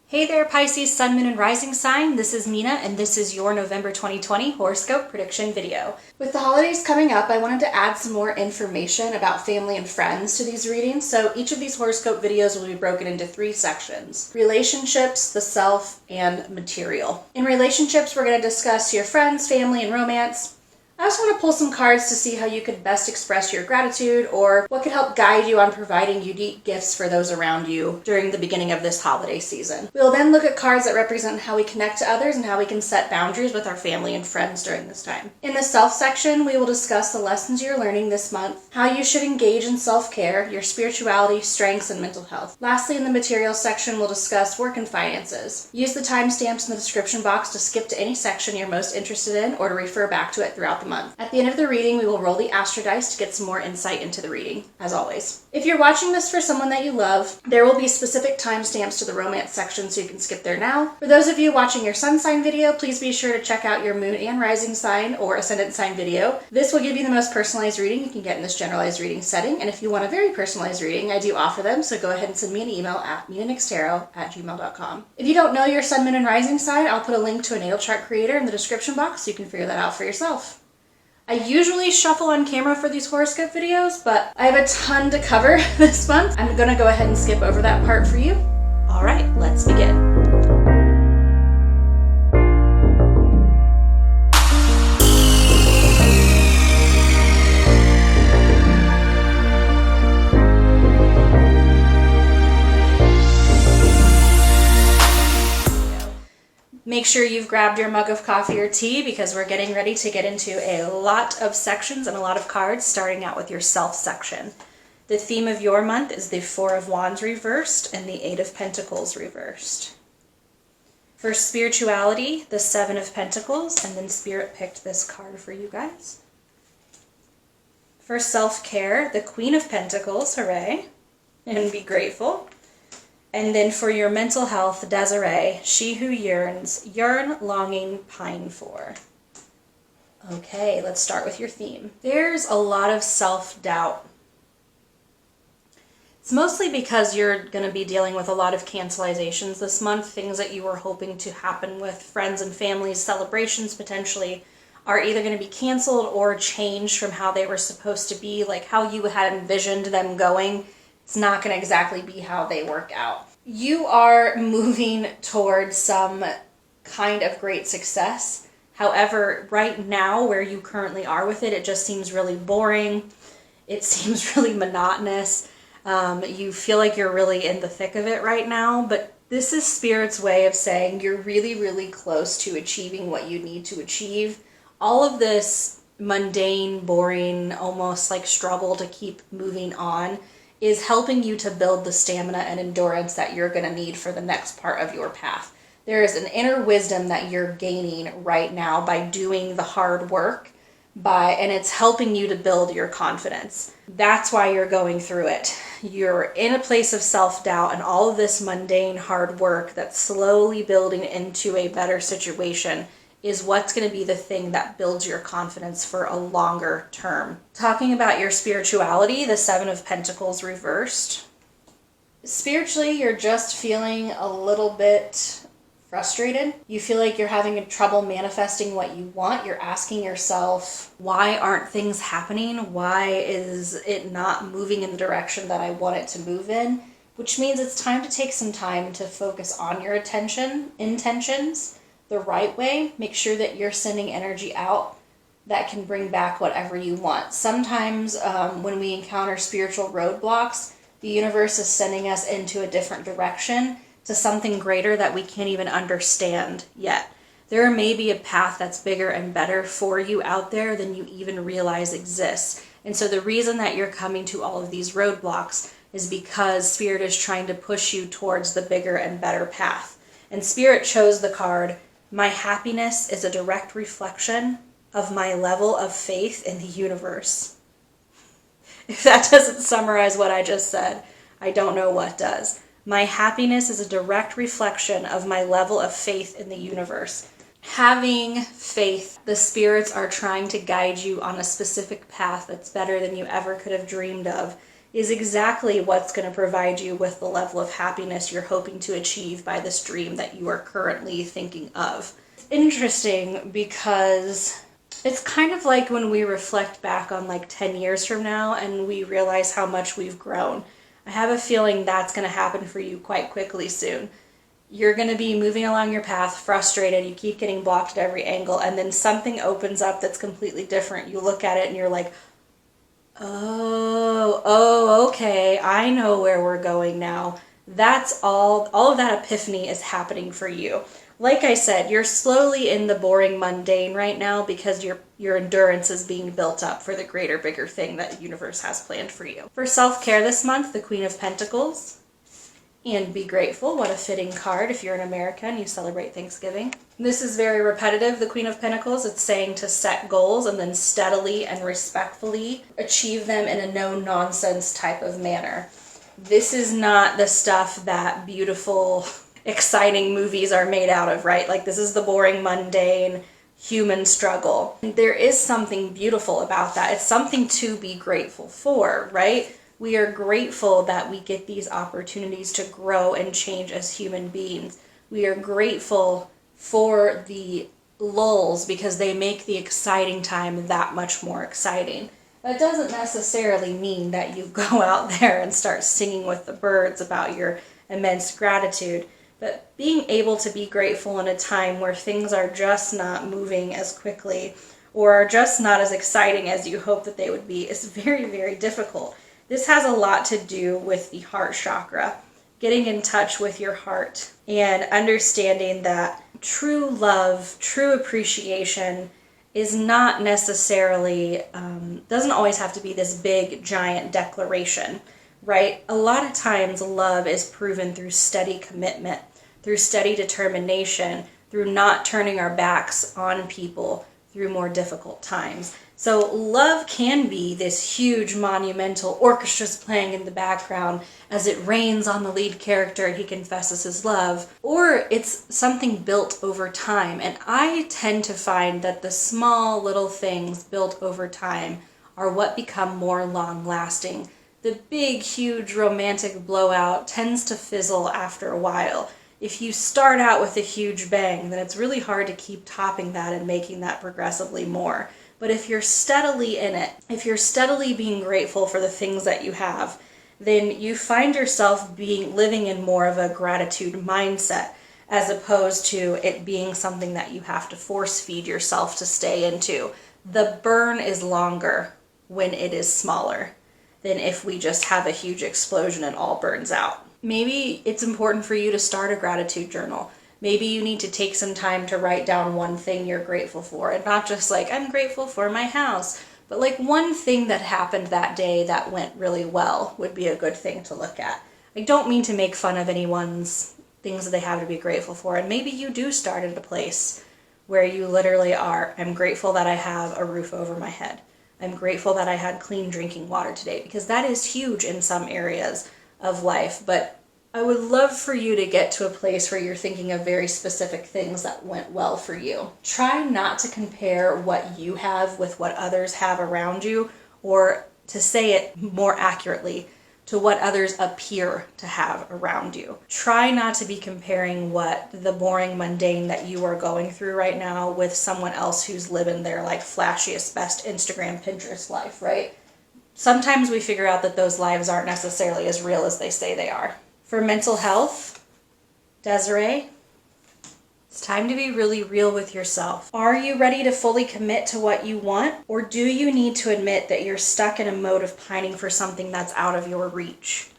Hey there, Pisces, Sun, Moon, and Rising sign. This is Mina, and this is your November 2020 horoscope prediction video. With the holidays coming up, I wanted to add some more information about family and friends to these readings, so each of these horoscope videos will be broken into 3 sections: relationships, the self, and material. In relationships, we're going to discuss your friends, family, and romance. I also want to pull some cards to see how you could best express your gratitude or what could help guide you on providing unique gifts for those around you during the beginning of this holiday season. We will then look at cards that represent how we connect to others and how we can set boundaries with our family and friends during this time. In the self section, we will discuss the lessons you're learning this month, how you should engage in self-care, your spirituality, strengths, and mental health. Lastly, in the material section, we'll discuss work and finances. Use the timestamps in the description box to skip to any section you're most interested in or to refer back to it throughout the month. At the end of the reading, we will roll the astro dice to get some more insight into the reading, as always. If you're watching this for someone that you love, there will be specific timestamps to the romance section, so you can skip there now. For those of you watching your sun sign video, please be sure to check out your moon and rising sign or ascendant sign video. This will give you the most personalized reading you can get in this generalized reading setting, and if you want a very personalized reading, I do offer them, so go ahead and send me an email at minanixtarot@gmail.com. If you don't know your sun, moon, and rising sign, I'll put a link to a natal chart creator in the description box so you can figure that out for yourself. I usually shuffle on camera for these horoscope videos, but I have a ton to cover this month. I'm gonna go ahead and skip over that part for you. All right, let's begin. Make sure you've grabbed your mug of coffee or tea because we're getting ready to get into a lot of sections and a lot of cards, starting out with your self section. The theme of your month is the 4 of Wands reversed and the 8 of Pentacles reversed. For spirituality, the 7 of Pentacles, and then Spirit picked this card for you guys. For self-care, the Queen of Pentacles, hooray, and be grateful. And then for your mental health, Desiree, she who yearns, yearn, longing, pine for. Okay, let's start with your theme. There's a lot of self-doubt. It's mostly because you're going to be dealing with a lot of cancelizations this month. Things that you were hoping to happen with friends and families, celebrations potentially, are either going to be canceled or changed from how they were supposed to be, like how you had envisioned them going. It's not going to exactly be how they work out. You are moving towards some kind of great success. However, right now, where you currently are with it, it just seems really boring. It seems really monotonous. You feel like you're really in the thick of it right now, but this is Spirit's way of saying you're really, really close to achieving what you need to achieve. All of this mundane, boring, almost like struggle to keep moving on is helping you to build the stamina and endurance that you're going to need for the next part of your path. There is an inner wisdom that you're gaining right now by doing the hard work, and it's helping you to build your confidence. That's why you're going through it. You're in a place of self-doubt, and all of this mundane hard work that's slowly building into a better situation is what's going to be the thing that builds your confidence for a longer term. Talking about your spirituality, the 7 of Pentacles reversed. Spiritually, you're just feeling a little bit frustrated. You feel like you're having trouble manifesting what you want. You're asking yourself, why aren't things happening? Why is it not moving in the direction that I want it to move in? Which means it's time to take some time to focus on your intentions the right way. Make sure that you're sending energy out that can bring back whatever you want. Sometimes when we encounter spiritual roadblocks, the universe is sending us into a different direction to something greater that we can't even understand yet. There may be a path that's bigger and better for you out there than you even realize exists. And so the reason that you're coming to all of these roadblocks is because Spirit is trying to push you towards the bigger and better path. And Spirit chose the card, my happiness is a direct reflection of my level of faith in the universe. If that doesn't summarize what I just said, I don't know what does. My happiness is a direct reflection of my level of faith in the universe. Having faith, the spirits are trying to guide you on a specific path that's better than you ever could have dreamed of. is exactly what's going to provide you with the level of happiness you're hoping to achieve by this dream that you are currently thinking of. It's interesting because it's kind of like when we reflect back on like 10 years from now and we realize how much we've grown. I have a feeling that's going to happen for you quite quickly soon. You're going to be moving along your path, frustrated, you keep getting blocked at every angle, and then something opens up that's completely different. You look at it and you're like, okay, I know where we're going now. That's all of that epiphany is happening for you. Like I said, you're slowly in the boring mundane right now because your endurance is being built up for the greater, bigger thing that the universe has planned for you. For self-care this month, the Queen of Pentacles. And be grateful. What a fitting card if you're an American and you celebrate Thanksgiving. This is very repetitive, the Queen of Pentacles. It's saying to set goals and then steadily and respectfully achieve them in a no-nonsense type of manner. This is not the stuff that beautiful, exciting movies are made out of, right? Like, this is the boring, mundane, human struggle. There is something beautiful about that. It's something to be grateful for, right? We are grateful that we get these opportunities to grow and change as human beings. We are grateful for the lulls because they make the exciting time that much more exciting. That doesn't necessarily mean that you go out there and start singing with the birds about your immense gratitude, but being able to be grateful in a time where things are just not moving as quickly or are just not as exciting as you hope that they would be is very, very difficult. This has a lot to do with the heart chakra, getting in touch with your heart and understanding that true love, true appreciation is not necessarily, doesn't always have to be this big, giant declaration, right? A lot of times love is proven through steady commitment, through steady determination, through not turning our backs on people through more difficult times. So love can be this huge monumental orchestra's playing in the background as it rains on the lead character and he confesses his love, or it's something built over time. And I tend to find that the small little things built over time are what become more long lasting. The big, huge romantic blowout tends to fizzle after a while. If you start out with a huge bang, then it's really hard to keep topping that and making that progressively more. But if you're steadily in it, if you're steadily being grateful for the things that you have, then you find yourself living in more of a gratitude mindset as opposed to it being something that you have to force feed yourself to stay into. The burn is longer when it is smaller than if we just have a huge explosion and all burns out. Maybe it's important for you to start a gratitude journal. Maybe you need to take some time to write down one thing you're grateful for, and not just like, I'm grateful for my house, but like one thing that happened that day that went really well would be a good thing to look at. I don't mean to make fun of anyone's things that they have to be grateful for, and maybe you do start at a place where you literally are, I'm grateful that I have a roof over my head. I'm grateful that I had clean drinking water today, because that is huge in some areas of life, but I would love for you to get to a place where you're thinking of very specific things that went well for you. Try not to compare what you have with what others have around you, or to say it more accurately, to what others appear to have around you. Try not to be comparing what the boring, mundane that you are going through right now with someone else who's living their like flashiest, best Instagram, Pinterest life, right? Sometimes we figure out that those lives aren't necessarily as real as they say they are. For mental health, Desiree, it's time to be really real with yourself. Are you ready to fully commit to what you want? Or do you need to admit that you're stuck in a mode of pining for something that's out of your reach?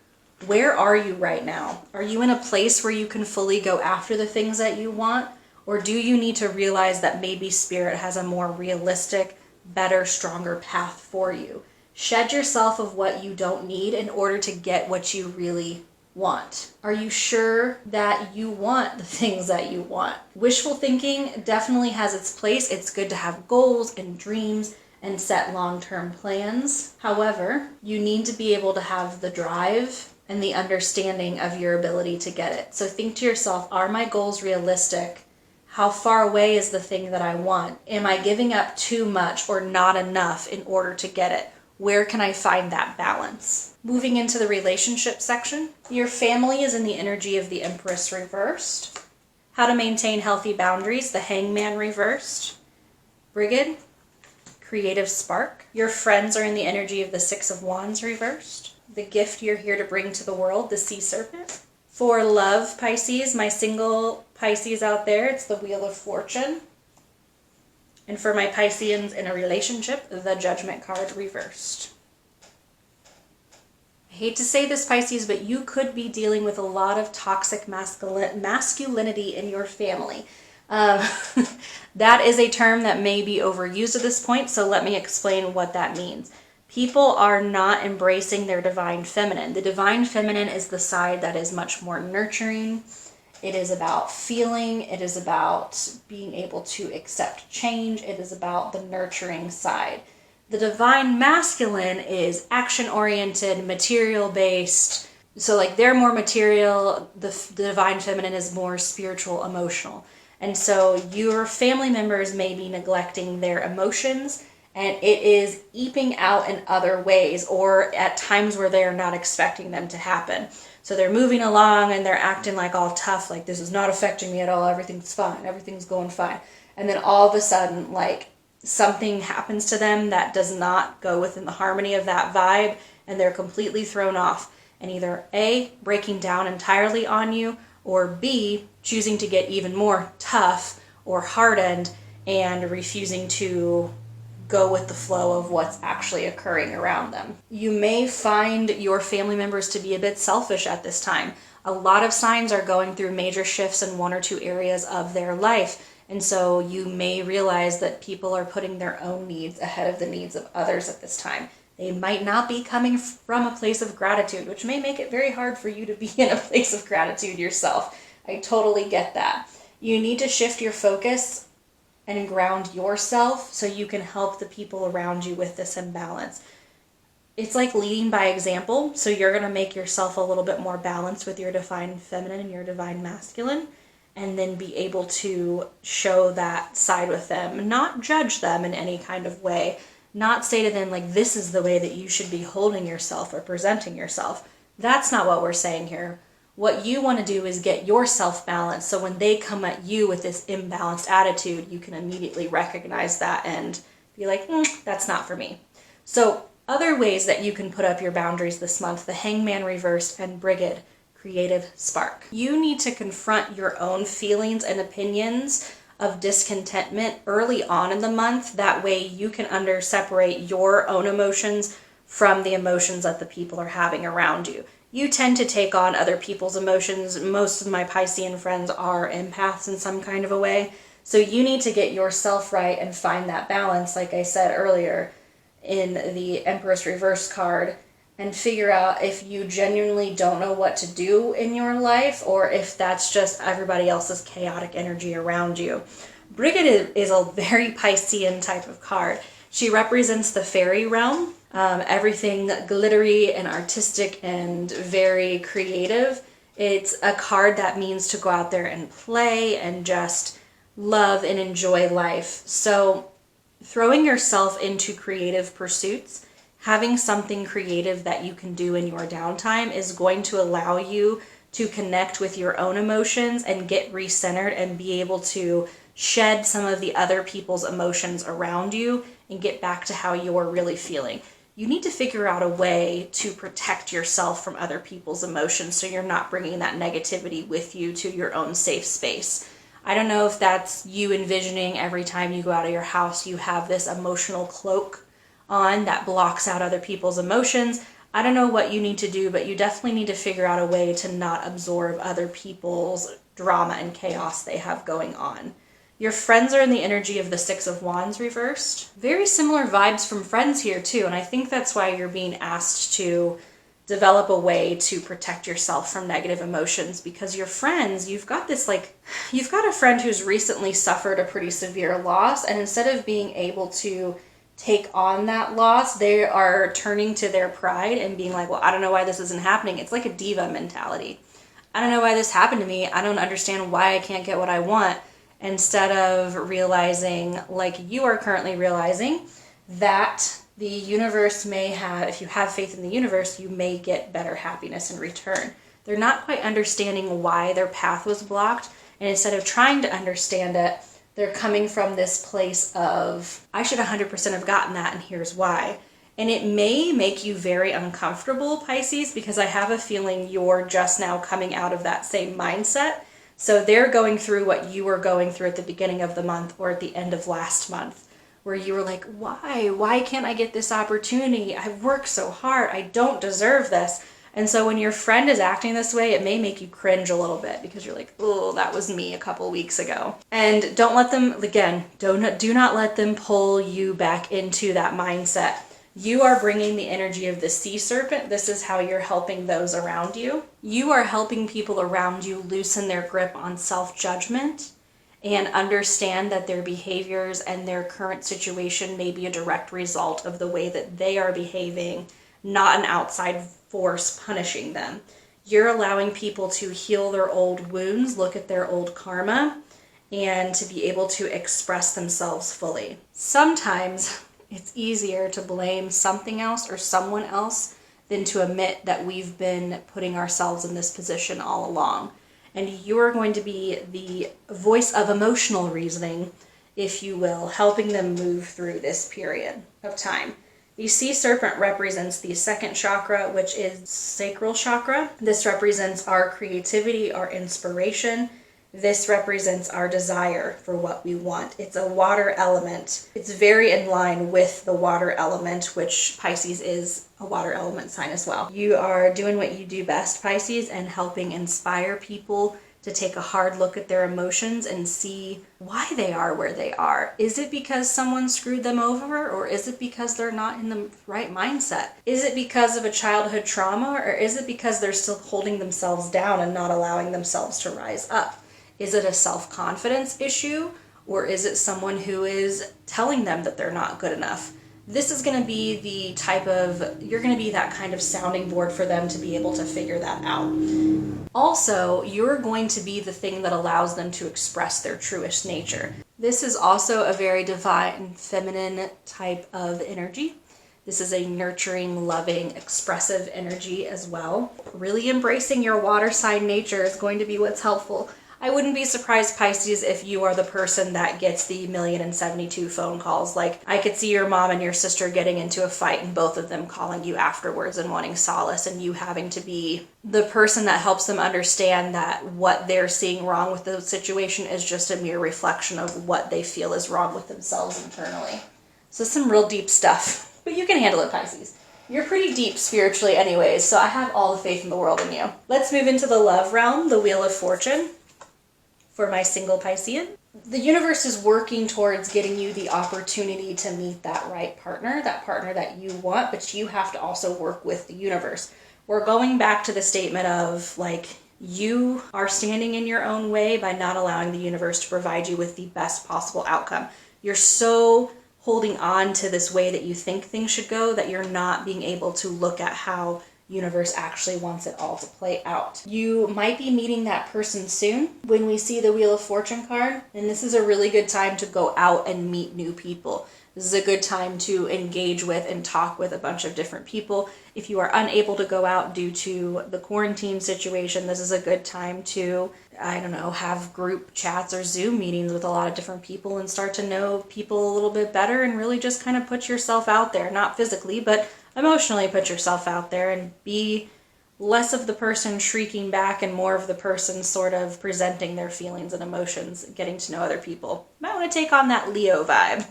Where are you right now? Are you in a place where you can fully go after the things that you want? Or do you need to realize that maybe Spirit has a more realistic, better, stronger path for you? Shed yourself of what you don't need in order to get what you really want. Are you sure that you want the things that you want? Wishful thinking definitely has its place. It's good to have goals and dreams and set long-term plans. However, you need to be able to have the drive and the understanding of your ability to get it. So think to yourself, are my goals realistic? How far away is the thing that I want? Am I giving up too much or not enough in order to get it? Where can I find that balance? Moving into the relationship section, your family is in the energy of the Empress reversed. How to maintain healthy boundaries, the Hangman reversed. Brigid, creative spark. Your friends are in the energy of the Six of Wands reversed. The gift you're here to bring to the world, the Sea Serpent. For love, Pisces, my single Pisces out there, it's the Wheel of Fortune. And for my Pisceans in a relationship, the Judgment card reversed. I hate to say this, Pisces, but you could be dealing with a lot of toxic masculinity in your family. That is a term that may be overused at this point, so let me explain what that means. People are not embracing their divine feminine. The divine feminine is the side that is much more nurturing. It is about feeling. It is about being able to accept change. It is about the nurturing side. The divine masculine is action-oriented, material-based. So like they're more material. The divine feminine is more spiritual, emotional. And so your family members may be neglecting their emotions, and it is eeping out in other ways or at times where they are not expecting them to happen. So they're moving along and they're acting like all tough, like this is not affecting me at all, everything's fine, everything's going fine. And then all of a sudden, like something happens to them that does not go within the harmony of that vibe, and they're completely thrown off. And either A, breaking down entirely on you, or B, choosing to get even more tough or hardened and refusing to go with the flow of what's actually occurring around them. You may find your family members to be a bit selfish at this time. A lot of signs are going through major shifts in one or two areas of their life, and so you may realize that people are putting their own needs ahead of the needs of others at this time. They might not be coming from a place of gratitude, which may make it very hard for you to be in a place of gratitude yourself. I totally get that. You need to shift your focus and ground yourself so you can help the people around you with this imbalance. It's like leading by example, so you're going to make yourself a little bit more balanced with your divine feminine and your divine masculine, and then be able to show that side with them, not judge them in any kind of way, not say to them like this is the way that you should be holding yourself or presenting yourself. That's not what we're saying here. What you want to do is get yourself balanced, so when they come at you with this imbalanced attitude, you can immediately recognize that and be like, that's not for me. So other ways that you can put up your boundaries this month, the Hangman reversed and Brigid, creative spark. You need to confront your own feelings and opinions of discontentment early on in the month. That way you can separate your own emotions from the emotions that the people are having around you. You tend to take on other people's emotions. Most of my Piscean friends are empaths in some kind of a way. So you need to get yourself right and find that balance, like I said earlier in the Empress Reverse card, and figure out if you genuinely don't know what to do in your life or if that's just everybody else's chaotic energy around you. Brigid is a very Piscean type of card. She represents the fairy realm. Everything glittery and artistic and very creative. It's a card that means to go out there and play and just love and enjoy life. So throwing yourself into creative pursuits, having something creative that you can do in your downtime is going to allow you to connect with your own emotions and get recentered and be able to shed some of the other people's emotions around you and get back to how you're really feeling. You need to figure out a way to protect yourself from other people's emotions so you're not bringing that negativity with you to your own safe space. I don't know if that's you envisioning every time you go out of your house you have this emotional cloak on that blocks out other people's emotions. I don't know what you need to do, but you definitely need to figure out a way to not absorb other people's drama and chaos they have going on. Your friends are in the energy of the Six of Wands reversed. Very similar vibes from friends here too, and I think that's why you're being asked to develop a way to protect yourself from negative emotions, because your friends, you've got a friend who's recently suffered a pretty severe loss, and instead of being able to take on that loss, they are turning to their pride and being like, well, I don't know why this isn't happening. It's like a diva mentality. I don't know why this happened to me. I don't understand why I can't get what I want. Instead of realizing, like you are currently realizing, that The universe may have, if you have faith in the universe, you may get better happiness in return. They're not quite understanding why their path was blocked, and instead of trying to understand it, they're coming from this place of, I should 100% have gotten that, and here's why. And it may make you very uncomfortable, Pisces, because I have a feeling you're just now coming out of that same mindset. So they're going through what you were going through at the beginning of the month or at the end of last month, where you were like, why? Why can't I get this opportunity? I've worked so hard. I don't deserve this. And so when your friend is acting this way, it may make you cringe a little bit because you're like, oh, that was me a couple weeks ago. And don't let them, again, do not let them pull you back into that mindset. You are bringing the energy of the sea serpent. This is how you're helping those around you. You are helping people around you loosen their grip on self-judgment and understand that their behaviors and their current situation may be a direct result of the way that they are behaving, not an outside force punishing them. You're allowing people to heal their old wounds, look at their old karma, and to be able to express themselves fully. Sometimes it's easier to blame something else or someone else than to admit that we've been putting ourselves in this position all along. And you're going to be the voice of emotional reasoning, if you will, helping them move through this period of time. The sea serpent represents the second chakra, which is sacral chakra. This represents our creativity, our inspiration. This represents our desire for what we want. It's a water element. It's very in line with the water element, which Pisces is a water element sign as well. You are doing what you do best, Pisces, and helping inspire people to take a hard look at their emotions and see why they are where they are. Is it because someone screwed them over, or is it because they're not in the right mindset? Is it because of a childhood trauma, or is it because they're still holding themselves down and not allowing themselves to rise up? Is it a self-confidence issue, or is it someone who is telling them that they're not good enough? This is going to be the type of, you're going to be that kind of sounding board for them to be able to figure that out. Also, you're going to be the thing that allows them to express their truest nature. This is also a very divine, feminine type of energy. This is a nurturing, loving, expressive energy as well. Really embracing your water sign nature is going to be what's helpful. I wouldn't be surprised, Pisces, if you are the person that gets the 1,072 phone calls. Like, I could see your mom and your sister getting into a fight and both of them calling you afterwards and wanting solace, and you having to be the person that helps them understand that what they're seeing wrong with the situation is just a mere reflection of what they feel is wrong with themselves internally. So some real deep stuff, but you can handle it, Pisces. You're pretty deep spiritually anyways, so I have all the faith in the world in you. Let's move into the love realm, the Wheel of Fortune. For my single Piscean, the universe is working towards getting you the opportunity to meet that right partner that you want, but you have to also work with the universe. We're going back to the statement of, like, you are standing in your own way by not allowing the universe to provide you with the best possible outcome. You're so holding on to this way that you think things should go that you're not being able to look at how universe actually wants it all to play out. You might be meeting that person soon when we see the Wheel of Fortune card, and this is a really good time to go out and meet new people. This is a good time to engage with and talk with a bunch of different people. If you are unable to go out due to the quarantine situation, this is a good time to, have group chats or Zoom meetings with a lot of different people and start to know people a little bit better and really just kind of put yourself out there, not physically, but emotionally put yourself out there and be less of the person shrieking back and more of the person sort of presenting their feelings and emotions, getting to know other people. Might want to take on that Leo vibe,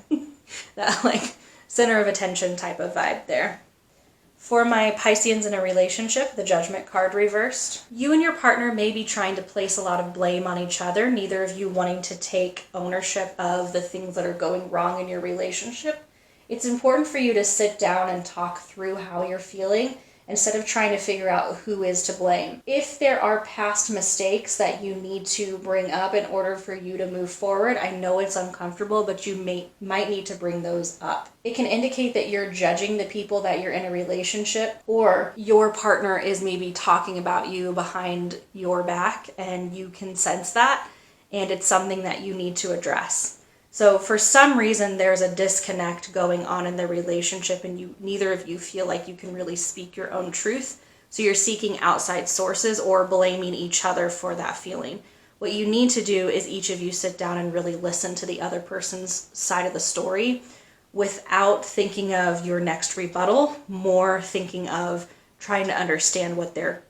that like center of attention type of vibe there. For my Pisceans in a relationship, the Judgment card reversed. You and your partner may be trying to place a lot of blame on each other, neither of you wanting to take ownership of the things that are going wrong in your relationship. It's important for you to sit down and talk through how you're feeling instead of trying to figure out who is to blame. If there are past mistakes that you need to bring up in order for you to move forward, I know it's uncomfortable, but you might need to bring those up. It can indicate that you're judging the people that you're in a relationship, or your partner is maybe talking about you behind your back and you can sense that, and it's something that you need to address. So for some reason, there's a disconnect going on in the relationship, and neither of you feel like you can really speak your own truth. So you're seeking outside sources or blaming each other for that feeling. What you need to do is each of you sit down and really listen to the other person's side of the story without thinking of your next rebuttal, more thinking of trying to understand what they're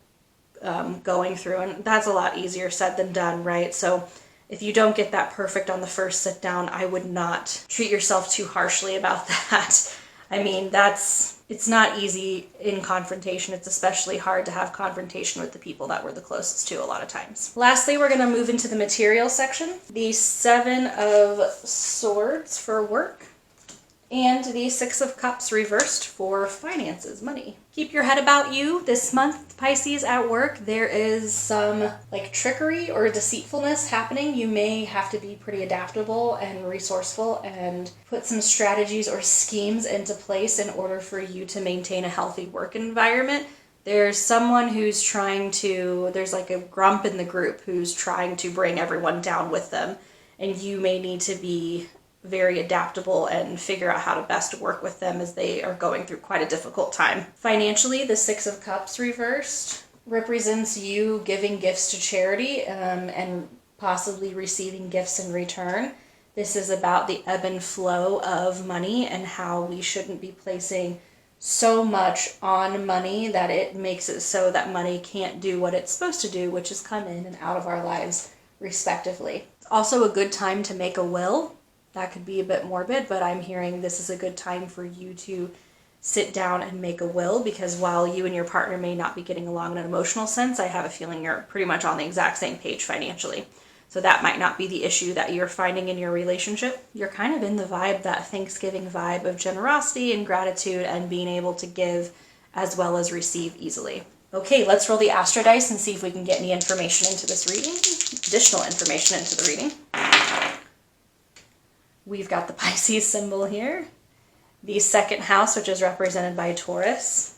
going through. And that's a lot easier said than done, right? So if you don't get that perfect on the first sit down, I would not treat yourself too harshly about that. I mean, it's not easy in confrontation. It's especially hard to have confrontation with the people that we're the closest to a lot of times. Lastly, we're going to move into the material section. The 7 of Swords for work, and the 6 of Cups reversed for finances, money. Keep your head about you this month, Pisces, at work. There is some like trickery or deceitfulness happening. You may have to be pretty adaptable and resourceful and put some strategies or schemes into place in order for you to maintain a healthy work environment. There's someone who's there's like a grump in the group who's trying to bring everyone down with them, and you may need to be very adaptable and figure out how to best work with them as they are going through quite a difficult time. Financially, the 6 of Cups reversed represents you giving gifts to charity and possibly receiving gifts in return. This is about the ebb and flow of money and how we shouldn't be placing so much on money that it makes it so that money can't do what it's supposed to do, which is come in and out of our lives respectively. It's also a good time to make a will. That could be a bit morbid, but I'm hearing this is a good time for you to sit down and make a will, because while you and your partner may not be getting along in an emotional sense, I have a feeling you're pretty much on the exact same page financially. So that might not be the issue that you're finding in your relationship. You're kind of in the vibe, that Thanksgiving vibe of generosity and gratitude and being able to give as well as receive easily. Okay, let's roll the Astro Dice and see if we can get any information into this reading, additional information into the reading. We've got the Pisces symbol here, the 2nd house, which is represented by Taurus,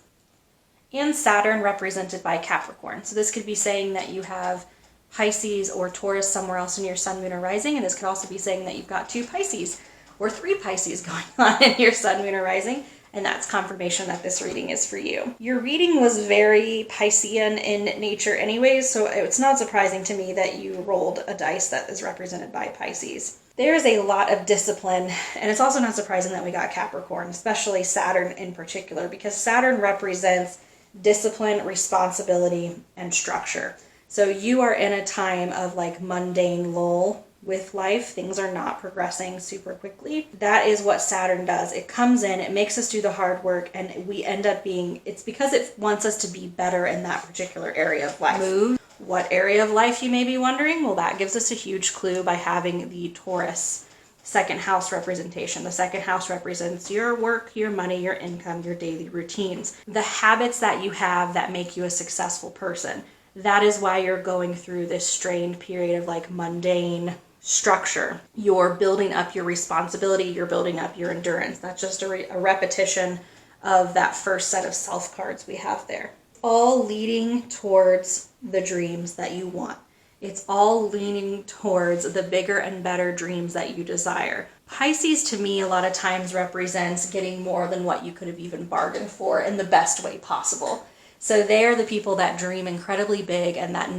and Saturn represented by Capricorn. So this could be saying that you have Pisces or Taurus somewhere else in your sun, moon, or rising, and this could also be saying that you've got 2 Pisces or 3 Pisces going on in your sun, moon, or rising, and that's confirmation that this reading is for you. Your reading was very Piscean in nature anyways, so it's not surprising to me that you rolled a dice that is represented by Pisces. There's a lot of discipline, and it's also not surprising that we got Capricorn, especially Saturn in particular, because Saturn represents discipline, responsibility, and structure. So you are in a time of like mundane lull with life. Things are not progressing super quickly. That is what Saturn does. It comes in, it makes us do the hard work, and we end up it's because it wants us to be better in that particular area of life. What area of life, you may be wondering? Well, that gives us a huge clue by having the Taurus 2nd house representation. The 2nd house represents your work, your money, your income, your daily routines, the habits that you have that make you a successful person. That is why you're going through this strained period of like mundane structure. You're building up your responsibility, you're building up your endurance. That's just a repetition of that first set of self cards we have there. All leading towards the dreams that you want. It's all leaning towards the bigger and better dreams that you desire. Pisces to me a lot of times represents getting more than what you could have even bargained for in the best way possible. So they are the people that dream incredibly big and that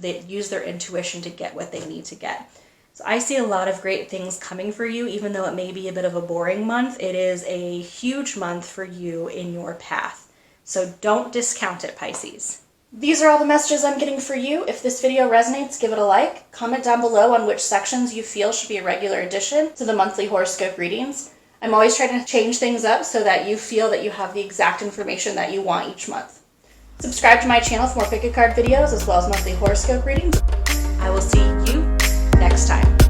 that use their intuition to get what they need to get. So I see a lot of great things coming for you, even though it may be a bit of a boring month. It is a huge month for you in your path. So don't discount it, Pisces. These are all the messages I'm getting for you. If this video resonates, give it a like. Comment down below on which sections you feel should be a regular addition to the monthly horoscope readings. I'm always trying to change things up so that you feel that you have the exact information that you want each month. Subscribe to my channel for more pick a card videos as well as monthly horoscope readings. I will see you next time.